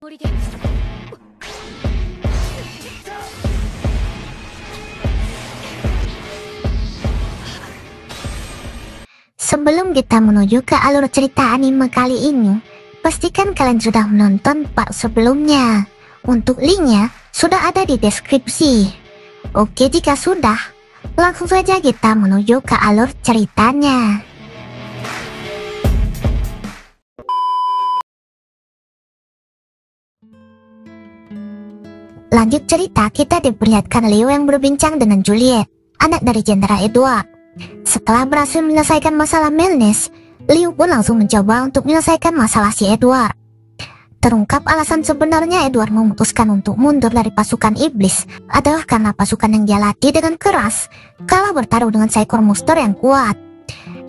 Sebelum kita menuju ke alur cerita anime kali ini, pastikan kalian sudah menonton part sebelumnya. Untuk linknya sudah ada di deskripsi. Oke, jika sudah, langsung saja kita menuju ke alur ceritanya. Lanjut cerita, kita diperlihatkan Leo yang berbincang dengan Juliet, anak dari Jenderal Edward. Setelah berhasil menyelesaikan masalah Melnes, Leo pun langsung mencoba untuk menyelesaikan masalah si Edward. Terungkap alasan sebenarnya Edward memutuskan untuk mundur dari pasukan iblis adalah karena pasukan yang dia latih dengan keras kalah bertaruh dengan seekor monster yang kuat.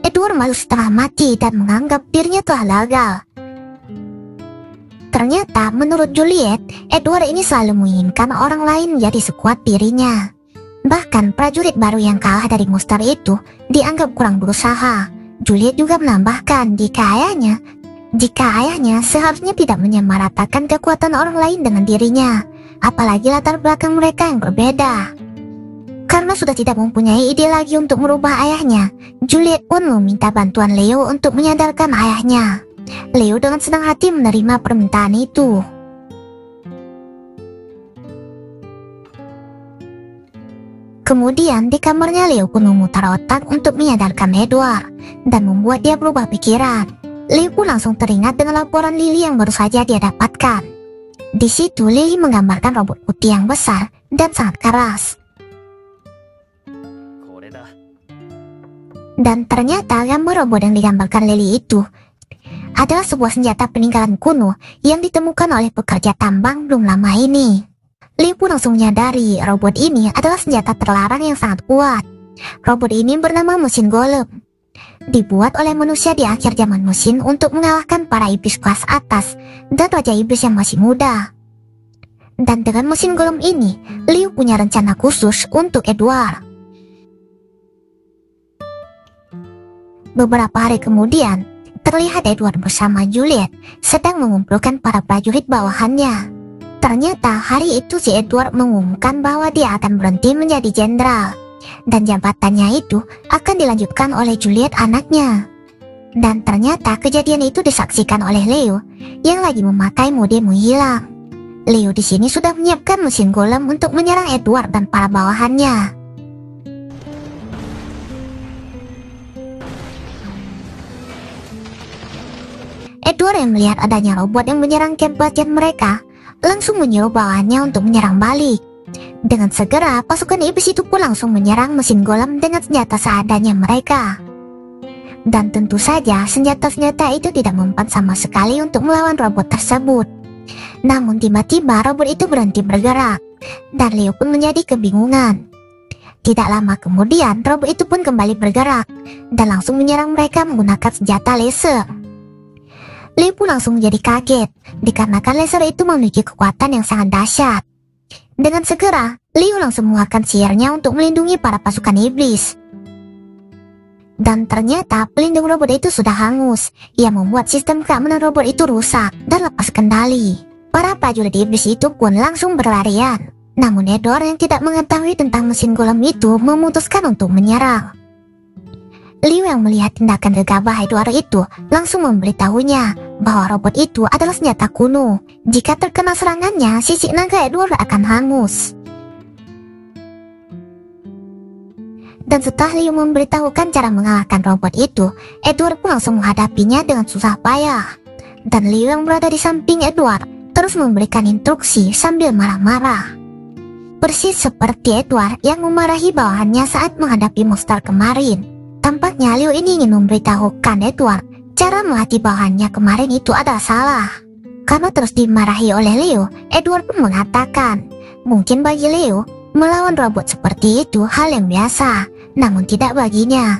Edward malu setelah mati dan menganggap dirinya telah gagal. Ternyata menurut Juliet, Edward ini selalu menginginkan orang lain menjadi sekuat dirinya. Bahkan prajurit baru yang kalah dari monster itu dianggap kurang berusaha. Juliet juga menambahkan jika ayahnya seharusnya tidak menyamaratakan kekuatan orang lain dengan dirinya, apalagi latar belakang mereka yang berbeda. Karena sudah tidak mempunyai ide lagi untuk merubah ayahnya, Juliet pun meminta bantuan Leo untuk menyadarkan ayahnya. Leo dengan senang hati menerima permintaan itu. Kemudian di kamarnya Leo pun memutar otak untuk menyadarkan Edward dan membuat dia berubah pikiran. Leo pun langsung teringat dengan laporan Lily yang baru saja dia dapatkan. Di situ Lily menggambarkan robot putih yang besar dan sangat keras. Dan ternyata gambar robot yang digambarkan Lily itu adalah sebuah senjata peninggalan kuno yang ditemukan oleh pekerja tambang belum lama ini. Leo pun langsung menyadari robot ini adalah senjata terlarang yang sangat kuat. Robot ini bernama mesin golem. Dibuat oleh manusia di akhir zaman mesin untuk mengalahkan para iblis kelas atas dan raja iblis yang masih muda. Dan dengan mesin golem ini, Leo punya rencana khusus untuk Edward. Beberapa hari kemudian, terlihat Edward bersama Juliet sedang mengumpulkan para prajurit bawahannya. Ternyata hari itu si Edward mengumumkan bahwa dia akan berhenti menjadi jenderal dan jabatannya itu akan dilanjutkan oleh Juliet anaknya. Dan ternyata kejadian itu disaksikan oleh Leo yang lagi memakai mode menghilang. Leo di sini sudah menyiapkan mesin golem untuk menyerang Edward dan para bawahannya. Edward yang melihat adanya robot yang menyerang camp latihan mereka langsung menyuruh bawahannya untuk menyerang balik. Dengan segera pasukan iblis itu pun langsung menyerang mesin golem dengan senjata seadanya mereka. Dan tentu saja senjata-senjata itu tidak mempan sama sekali untuk melawan robot tersebut. Namun tiba-tiba robot itu berhenti bergerak dan Leo pun menjadi kebingungan. Tidak lama kemudian robot itu pun kembali bergerak dan langsung menyerang mereka menggunakan senjata laser. Leo pun langsung menjadi kaget dikarenakan laser itu memiliki kekuatan yang sangat dahsyat. Dengan segera, Leo langsung mengeluarkan sihirnya untuk melindungi para pasukan iblis. Dan ternyata pelindung robot itu sudah hangus. Ia membuat sistem keamanan robot itu rusak dan lepas kendali. Para prajurit iblis itu pun langsung berlarian. Namun Edward yang tidak mengetahui tentang mesin golem itu memutuskan untuk menyerang. Leo yang melihat tindakan gegabah Edward itu langsung memberitahunya bahwa robot itu adalah senjata kuno. Jika terkena serangannya, sisik naga Edward akan hangus. Dan setelah Leo memberitahukan cara mengalahkan robot itu, Edward pun langsung menghadapinya dengan susah payah. Dan Leo yang berada di samping Edward terus memberikan instruksi sambil marah-marah. Persis seperti Edward yang memarahi bawahannya saat menghadapi monster kemarin. Tampaknya Leo ini ingin memberitahukan Edward cara melatih bawahannya kemarin itu adalah salah. Karena terus dimarahi oleh Leo, Edward pun mengatakan mungkin bagi Leo melawan robot seperti itu hal yang biasa, namun tidak baginya.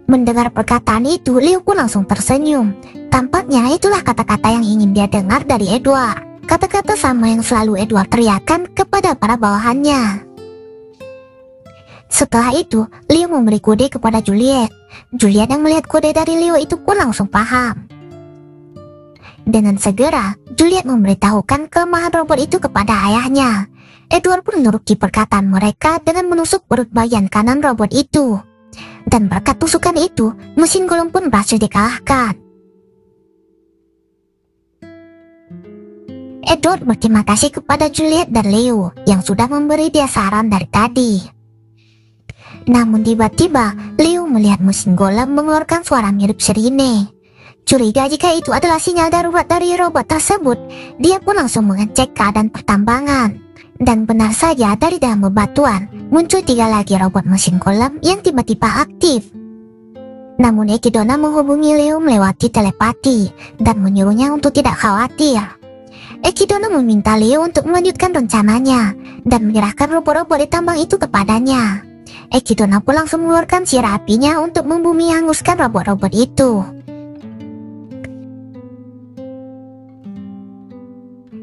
Mendengar perkataan itu, Leo pun langsung tersenyum. Tampaknya itulah kata-kata yang ingin dia dengar dari Edward. Kata-kata sama yang selalu Edward teriakkan kepada para bawahannya. Setelah itu, Leo memberi kode kepada Juliet. Juliet yang melihat kode dari Leo itu pun langsung paham. Dengan segera, Juliet memberitahukan kelemahan robot itu kepada ayahnya. Edward pun menuruti perkataan mereka dengan menusuk perut bagian kanan robot itu. Dan berkat tusukan itu, mesin golem pun berhasil dikalahkan. Edward berterima kasih kepada Juliet dan Leo yang sudah memberi dia saran dari tadi. Namun tiba-tiba, Leo melihat mesin golem mengeluarkan suara mirip sirine. Curiga jika itu adalah sinyal darurat dari robot tersebut, dia pun langsung mengecek keadaan pertambangan. Dan benar saja, dari dalam bebatuan muncul 3 lagi robot mesin golem yang tiba-tiba aktif. Namun Ekidona menghubungi Leo melewati telepati dan menyuruhnya untuk tidak khawatir. Ekidona meminta Leo untuk melanjutkan rencananya dan menyerahkan robot-robot di tambang itu kepadanya. Ekidona pun langsung mengeluarkan siar apinya untuk membumi hanguskan robot-robot itu.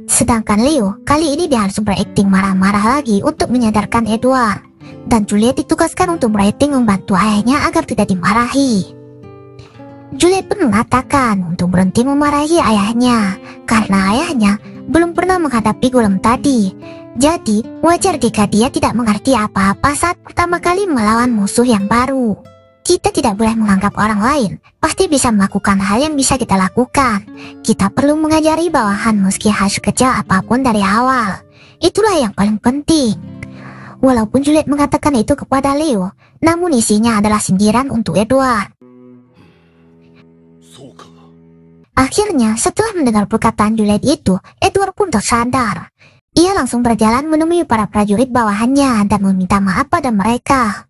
Sedangkan Leo kali ini dia harus berakting marah-marah lagi untuk menyadarkan Edward. Dan Juliet ditugaskan untuk berakting membantu ayahnya agar tidak dimarahi. Juliet pun mengatakan untuk berhenti memarahi ayahnya karena ayahnya belum pernah menghadapi golem tadi. Jadi wajar jika dia tidak mengerti apa-apa saat pertama kali melawan musuh yang baru. Kita tidak boleh menganggap orang lain pasti bisa melakukan hal yang bisa kita lakukan. Kita perlu mengajari bawahan meski harus kecil apapun dari awal. Itulah yang paling penting. Walaupun Juliet mengatakan itu kepada Leo, namun isinya adalah sindiran untuk Edward. Akhirnya, setelah mendengar perkataan Juliet itu, Edward pun tersadar. Ia langsung berjalan menemui para prajurit bawahannya dan meminta maaf pada mereka.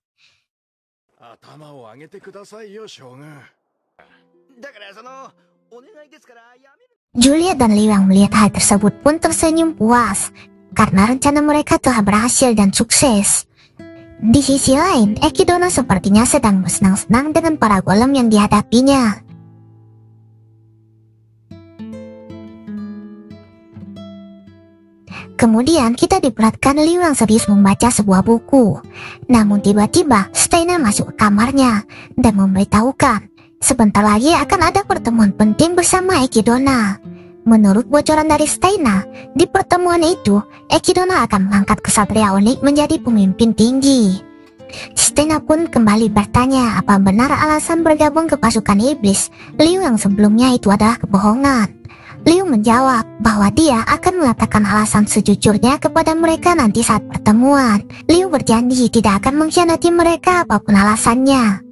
Juliet dan Leo yang melihat hal tersebut pun tersenyum puas karena rencana mereka telah berhasil dan sukses. Di sisi lain, Ekidona sepertinya sedang bersenang-senang dengan para golem yang dihadapinya. Kemudian kita diperhatikan Leo yang serius membaca sebuah buku. Namun tiba-tiba Steina masuk ke kamarnya dan memberitahukan sebentar lagi akan ada pertemuan penting bersama Ekidona. Menurut bocoran dari Steina, di pertemuan itu Ekidona akan mengangkat kesatria unik menjadi pemimpin tinggi. Steina pun kembali bertanya apa benar alasan bergabung ke pasukan iblis Leo yang sebelumnya itu adalah kebohongan. Leo menjawab bahwa dia akan mengatakan alasan sejujurnya kepada mereka nanti saat pertemuan. Leo berjanji tidak akan mengkhianati mereka apapun alasannya.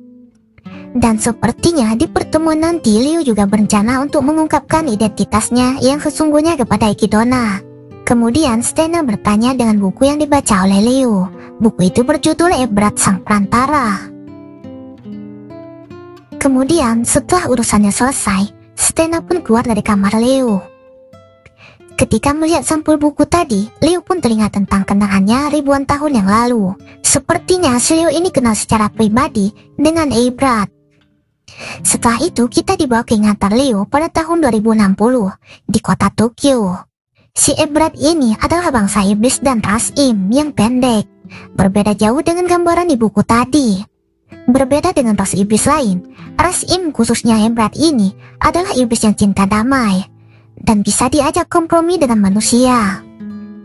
Dan sepertinya di pertemuan nanti Leo juga berencana untuk mengungkapkan identitasnya yang sesungguhnya kepada Ekidona. Kemudian Steina bertanya dengan buku yang dibaca oleh Leo. Buku itu berjudul Ebrat Sang Perantara. Kemudian setelah urusannya selesai, Steina pun keluar dari kamar Leo. Ketika melihat sampul buku tadi, Leo pun teringat tentang kenangannya ribuan tahun yang lalu. Sepertinya si Leo ini kenal secara pribadi dengan Ebrat. Setelah itu kita dibawa ke ingatan Leo pada tahun 2060 di kota Tokyo. Si Ebrat ini adalah bangsa iblis dan ras Im yang pendek. Berbeda jauh dengan gambaran di buku tadi. Berbeda dengan ras iblis lain, ras Im khususnya Ebrat ini adalah iblis yang cinta damai dan bisa diajak kompromi dengan manusia.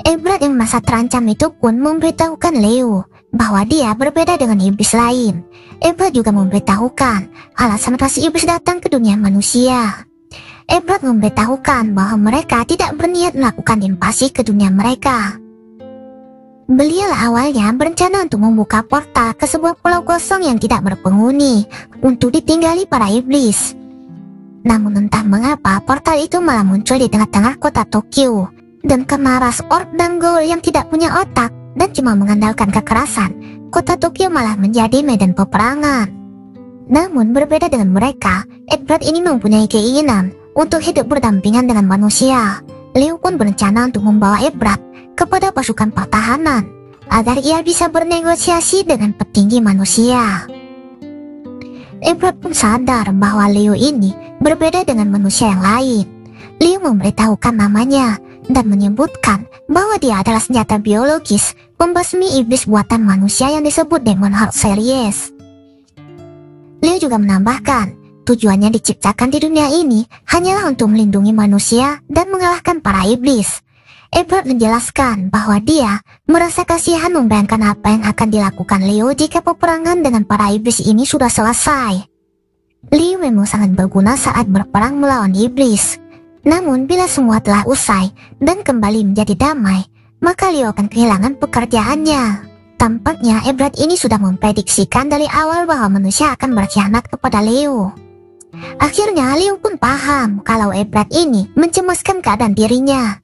Ebrat yang merasa terancam itu pun memberitahukan Leo bahwa dia berbeda dengan iblis lain. Ebrat juga memberitahukan alasan ras iblis datang ke dunia manusia. Ebrat memberitahukan bahwa mereka tidak berniat melakukan invasi ke dunia mereka. Beliau awalnya berencana untuk membuka portal ke sebuah pulau kosong yang tidak berpenghuni untuk ditinggali para iblis. Namun entah mengapa portal itu malah muncul di tengah-tengah kota Tokyo. Dan karena ras orc dan ghoul yang tidak punya otak dan cuma mengandalkan kekerasan, kota Tokyo malah menjadi medan peperangan. Namun berbeda dengan mereka, Edward ini mempunyai keinginan untuk hidup berdampingan dengan manusia. Leo pun berencana untuk membawa Edward kepada pasukan pertahanan agar ia bisa bernegosiasi dengan petinggi manusia. Edward pun sadar bahwa Leo ini berbeda dengan manusia yang lain. Leo memberitahukan namanya dan menyebutkan bahwa dia adalah senjata biologis pembasmi iblis buatan manusia yang disebut Demon Heart Series. Leo juga menambahkan tujuannya diciptakan di dunia ini hanyalah untuk melindungi manusia dan mengalahkan para iblis. Ebrard menjelaskan bahwa dia merasa kasihan membayangkan apa yang akan dilakukan Leo jika peperangan dengan para iblis ini sudah selesai. Leo memang sangat berguna saat berperang melawan iblis. Namun bila semua telah usai dan kembali menjadi damai, maka Leo akan kehilangan pekerjaannya. Tampaknya Ebrard ini sudah memprediksikan dari awal bahwa manusia akan berkhianat kepada Leo. Akhirnya Leo pun paham kalau Ebrard ini mencemaskan keadaan dirinya,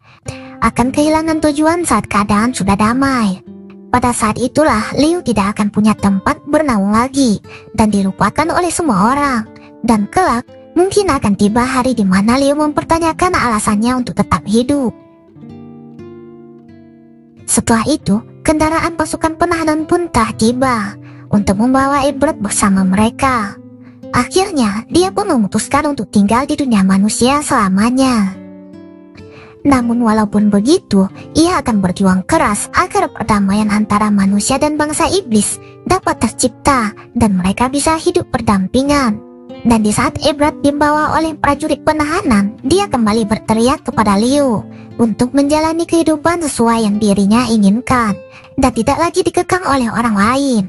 akan kehilangan tujuan saat keadaan sudah damai. Pada saat itulah Leo tidak akan punya tempat bernaung lagi dan dilupakan oleh semua orang. Dan kelak mungkin akan tiba hari di mana Leo mempertanyakan alasannya untuk tetap hidup. Setelah itu, kendaraan pasukan penahanan pun telah tiba untuk membawa Ebrard bersama mereka. Akhirnya, dia pun memutuskan untuk tinggal di dunia manusia selamanya. Namun walaupun begitu, ia akan berjuang keras agar perdamaian antara manusia dan bangsa iblis dapat tercipta dan mereka bisa hidup berdampingan. Dan di saat Ebrard dibawa oleh prajurit penahanan, dia kembali berteriak kepada Leo untuk menjalani kehidupan sesuai yang dirinya inginkan dan tidak lagi dikekang oleh orang lain.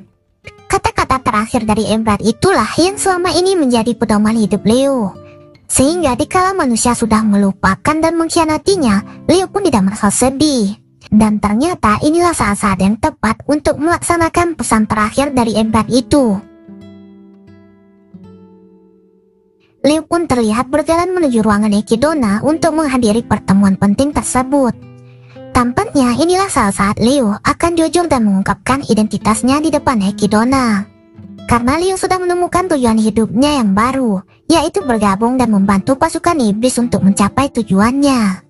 Kata-kata terakhir dari Ebrard itulah yang selama ini menjadi pedoman hidup Leo. Sehingga dikala manusia sudah melupakan dan mengkhianatinya, Leo pun tidak merasa sedih. Dan ternyata inilah saat-saat yang tepat untuk melaksanakan pesan terakhir dari Ebrard itu. Leo pun terlihat berjalan menuju ruangan Echidna untuk menghadiri pertemuan penting tersebut. Tampaknya inilah saat-saat Leo akan jujur dan mengungkapkan identitasnya di depan Echidna. Karena Leo sudah menemukan tujuan hidupnya yang baru, yaitu bergabung dan membantu pasukan iblis untuk mencapai tujuannya.